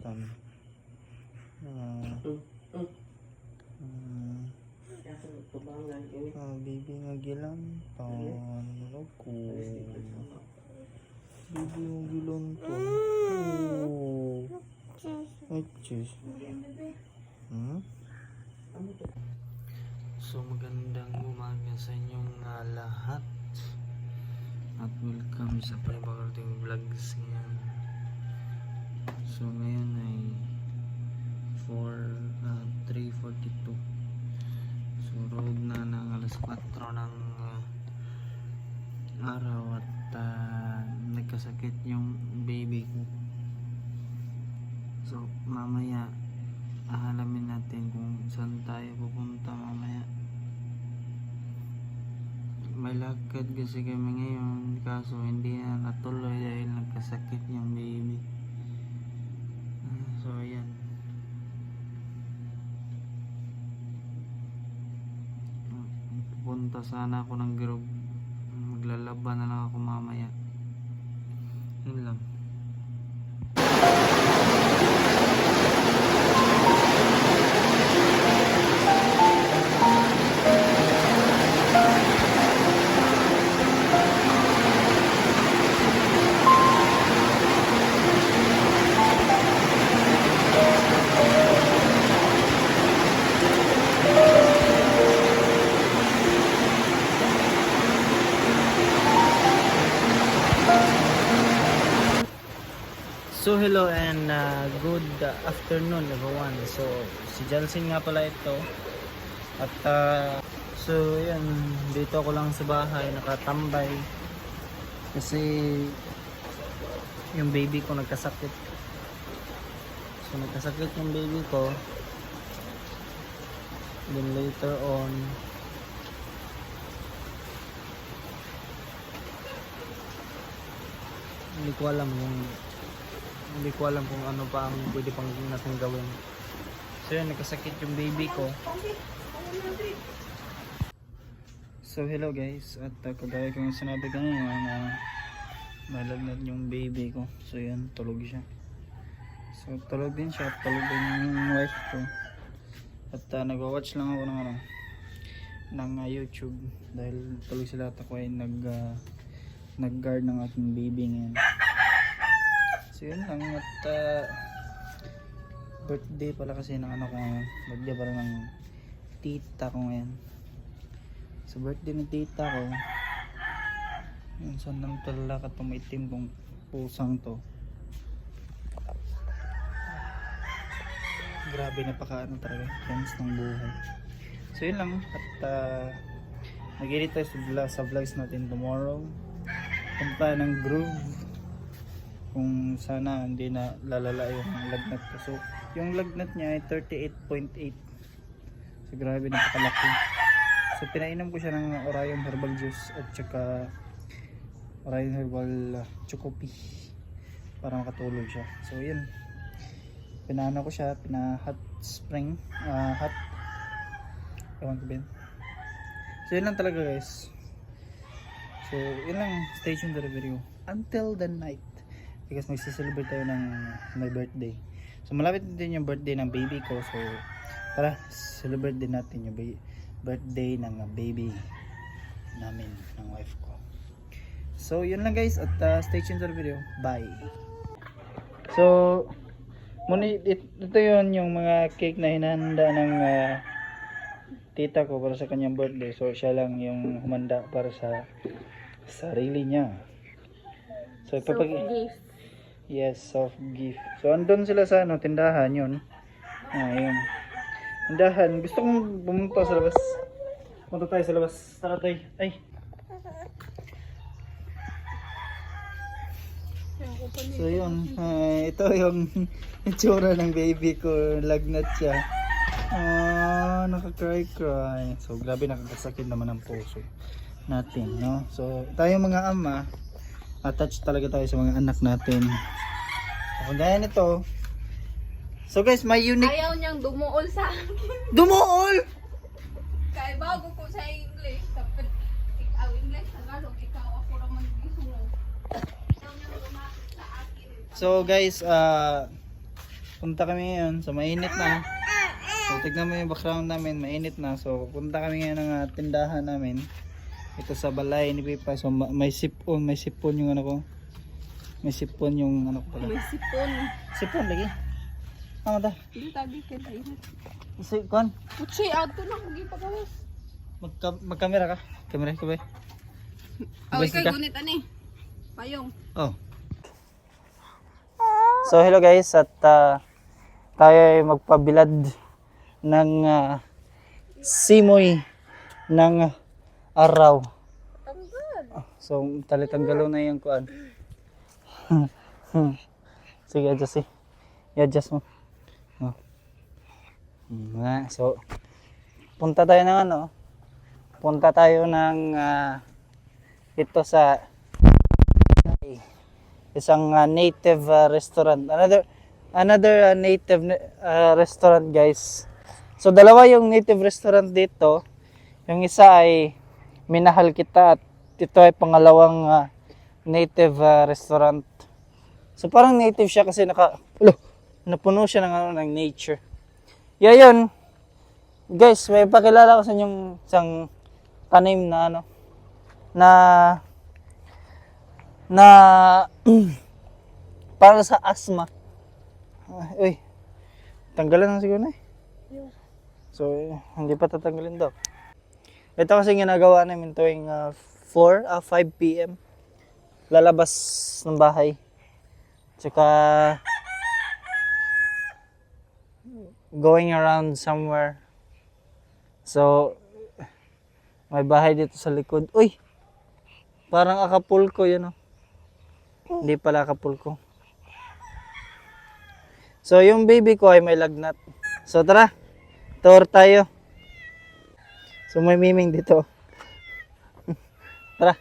gilanton. Baby nga gilanton. Ako. Baby nga gilanton. Oh. Ay, jeez. So magandang umaga sa inyong lahat. At welcome sa panibagong vlogs ngayon. So ngayon ay 3:42. So road na ng alas 4 ng araw at nagkasakit yung baby ko. So mamaya alamin natin kung saan tayo pupunta mamaya. May lakad kasi kami ngayon, kaso hindi na natuloy dahil nagkasakit yung baby. So ayan. Pupunta sana ako ng group. Maglalaban na lang ako mamaya. Yun lang. So hello and good afternoon everyone. So si Jalsin nga pala ito. At so yan, dito ako lang sa bahay nakatambay kasi yung baby ko nagkasakit. So nagkasakit yung baby ko. Then later on hindi ko alam kung ano pa ang pwede pang natin gawin. So yun, nagkasakit yung baby ko. So hello guys, at kagaya ko yung sinabi kanina na malagnat yung baby ko. So yun, tulog siya. So tulog din siya, tulog din yung wife ko. At nag-watch lang ako ng YouTube dahil tulog sila at ako ay nag-guard ng aking baby ngayon. So yun lang, at birthday pala kasi ng ano ko ngayon. Birthday pala ng tita ko ngayon. So birthday ng tita ko. Yun, saan nang talala ka tumitim kong pusang to. Grabe, napaka-ano talaga, friends ng buhay. So yun lang, at nag-edit tayo sa vlogs natin tomorrow. Punta ng Groove. Kung sana hindi na lalala yung lagnat ko. So yung lagnat niya ay 38.8. So grabe, napakalaki. So pinainom ko siya ng Orion Herbal Juice at saka Orion Herbal Chocopi para makatulog siya. So yun, pinano ko siya, hot spring, hot ewan ko ba. So yun lang talaga guys. So yun lang, stay tuned to the video until the night because magsi-celebrate tayo ng my birthday. So malapit din yung birthday ng baby ko, so tara, celebrate din natin yung birthday ng baby namin, ng wife ko. So yun lang guys, at stay tuned to the video. Bye. So ito yun yung mga cake na hinahanda ng tita ko para sa kanyang birthday. So siya lang yung humanda para sa sarili niya. So gift. Yes, soft gift. So andun sila sa tindahan yun. Ayun. Tindahan. Gusto kong pumunta sa labas. Punta tayo sa labas. Tara tayo. Ay. So yun, ito yung itsura ng baby ko, lagnat siya. Nakakry. So grabe, nakakasakit naman ang puso natin, no? So tayo mga ama, attached talaga tayo sa mga anak natin. So gaya nito. So guys, may unique. Ayaw niyang dumuol sa akin. Dumuol! Kaya bago ko sa English, tapos ikaw English, Tagalog, ikaw ako naman gusto mo. Ayaw niyang lumapit sa akin. So guys, punta kami ngayon. So mainit na. So tignan mo yung background namin, mainit na. So punta kami ngayon ng tindahan namin. Ito sa balay ni Pipa. So may sipon yung ano ko. May sipon yung ano ko pala. May sipon. Sipon lagi. Ano ta? Hindi tabi ka na init. Sipon. Kutsi, ato na kung ipagawas. Magkamera ka? Kamera ka ba? Oh, Basta ikay ka? gunit ani. Payong. Oh. So hello guys, at tayo ay magpabilad ng simoy ng araw. Tanggal. So talitanggalon na yung kuan. Sige, adjust i-adjust mo. Oh. So punta tayo ng ano? Punta tayo ng ito sa isang native restaurant. Another native restaurant, guys. So dalawa yung native restaurant dito. Yung isa ay Minahal Kita at ito ay pangalawang native restaurant. So parang native siya kasi napuno siya ng ano, ng nature. Yun. Guys, may pakilala ko sa inyong isang tanim na ano na para sa asthma. Uy. Tanggalan na siguro na eh. So, hindi pa tatanggalin daw. Ito kasi ginagawa namin tuwing 5 p.m. Lalabas ng bahay. Tsaka going around somewhere. So, may bahay dito sa likod. Uy! Parang Acapulco yun, oh. Hindi pala Acapulco. So, yung baby ko ay may lagnat. So, tara. Tour tayo. So, may miming dito. Tara.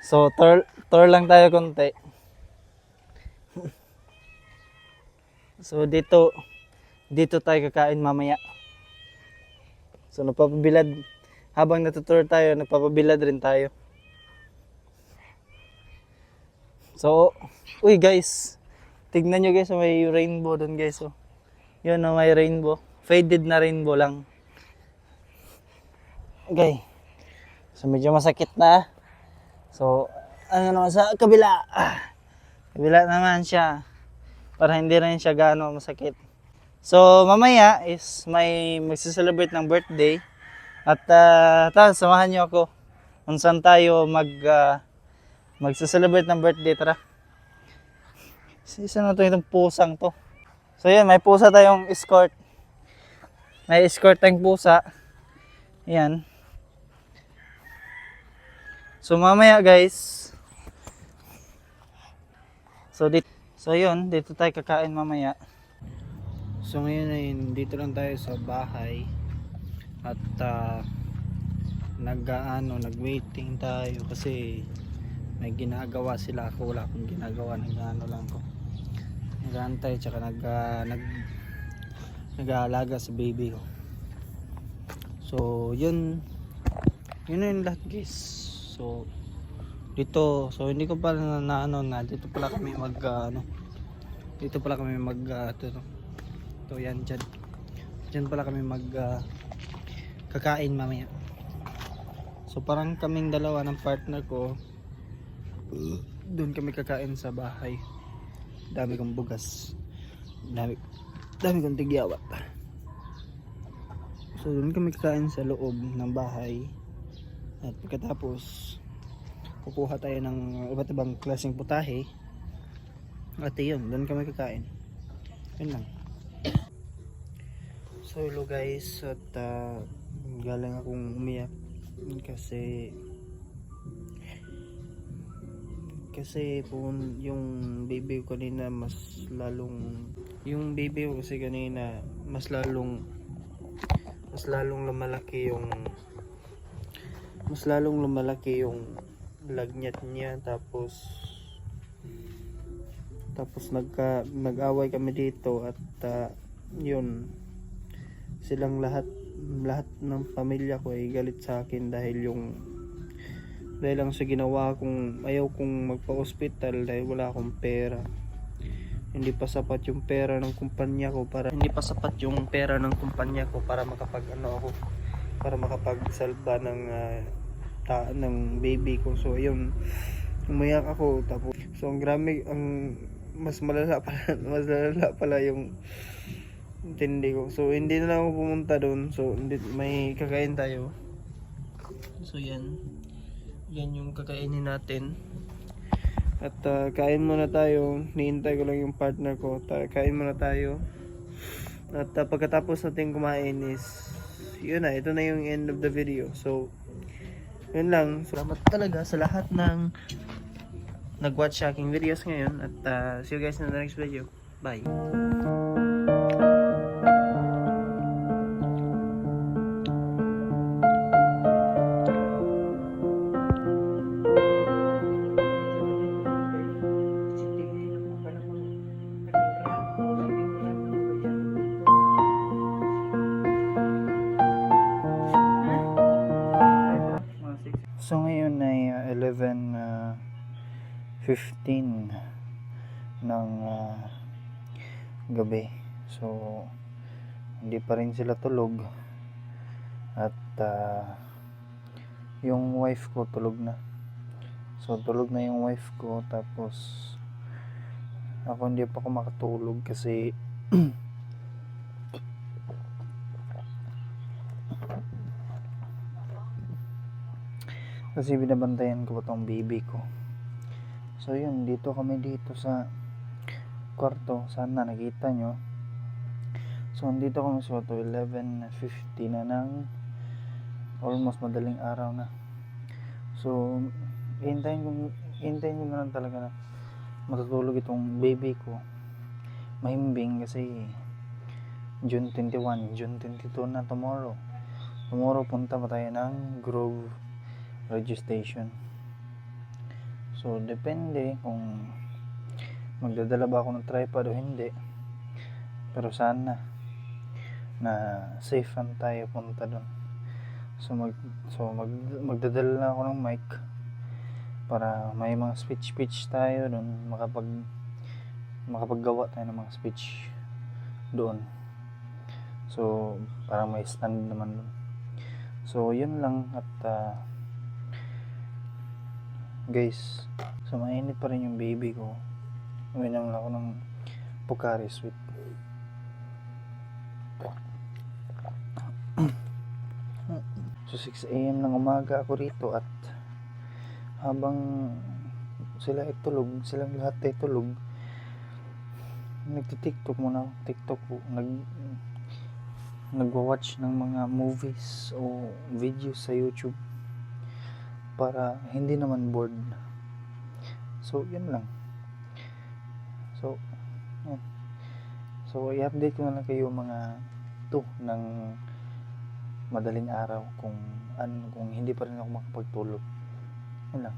So, tour lang tayo konti. So, dito tayo kakain mamaya. So, napapabilad. Habang natutour tayo, napapabilad rin tayo. So, uy guys. Tignan nyo guys, may rainbow doon guys. Oh. Yun, oh, may rainbow. Faded na rainbow lang. Okay. So, medyo masakit na. So, ano naman sa kabila? Kabila naman siya. Para hindi rin siya gaano masakit. So, mamaya is may magse-celebrate ng birthday. At samahan niyo ako kung saan tayo magse-celebrate ng birthday. Tara. Isa na itong pusang to. So, yan. May pusa tayong escort. May escort tayong pusa. Yan. So, mamaya guys. So, yun. Dito tayo kakain mamaya. So ngayon ay dito lang tayo sa bahay at nag-waiting tayo kasi may ginagawa sila, ako wala akong ginagawa, lang ko. Nag-aantay tsaka nag-aalaga sa baby ko. So yun na yung lahat guys. So dito, so hindi ko pa na dito pala kami ito yan dyan pala kami kakain mamaya. So parang kaming dalawa ng partner ko doon kami kakain sa bahay. Dami kong bugas, dami kong tigyawat. So doon kami kakain sa loob ng bahay at pagkatapos kukuha tayo ng iba't ibang klaseng putahe at yun, doon kami kakain. Yun lang. So hello guys, at galing akong umiyak kasi yung baby ko kanina mas lalong lumalaki yung lagnat niya, tapos nag-away kami dito at yun, silang lahat ng pamilya ko ay galit sa akin dahil lang sa ginawa kong ayaw kong magpa-hospital dahil wala akong pera. hindi pa sapat yung pera ng kumpanya ko para makapag ako, para makapagsalba ng ng baby ko. So ayun, umayak ako. Tapos so ang mas malala pala yung tindi ko. So hindi na lang ako pumunta doon. So hindi, may kakain tayo. So yan yung kakainin natin. At kain muna tayo. Hinihintay ko lang yung partner ko. Kain muna tayo. At pagkatapos natin kumain is yun na, ito na yung end of the video. So yun lang. Salamat talaga sa lahat ng nag-watch sa aking videos ngayon. At see you guys in the next video. Bye. So ngayon ay 11:15 ng gabi. So hindi pa rin sila tulog. At yung wife ko tulog na. So tulog na yung wife ko, tapos ako hindi pa ako makatulog kasi binabantayan ko pa tong baby ko. So yun, dito kami dito sa kwarto. Sana nakita nyo. So andito kami sa 11:50 na ng almost madaling araw na. So hintayin ko na lang talaga na matutulog itong baby ko. Mahimbing kasi June 21, June 22 na tomorrow. Tomorrow punta pa tayo ng Grove Radio Station. So depende kung magdadala ba ako ng tripod o hindi. Pero sana na safe tayo punta doon. So magdadala na ako ng mic para may mga speech tayo doon, makapaggawa tayo ng mga speech doon. So parang may stand naman doon. So yun lang. At guys, so mainit pa rin yung baby ko. Uminom lang ako ng Pocari Sweet. So 6 AM ng umaga ako rito, at habang silang lahat ay tulog, nagti-TikTok muna ako. Nagwa-watch ng mga movies o videos sa YouTube para hindi naman bored. So yun lang. So yan. So i-update ko na lang kayo mga 2 ng madaling araw kung hindi pa rin ako makapagtulog. Yun lang.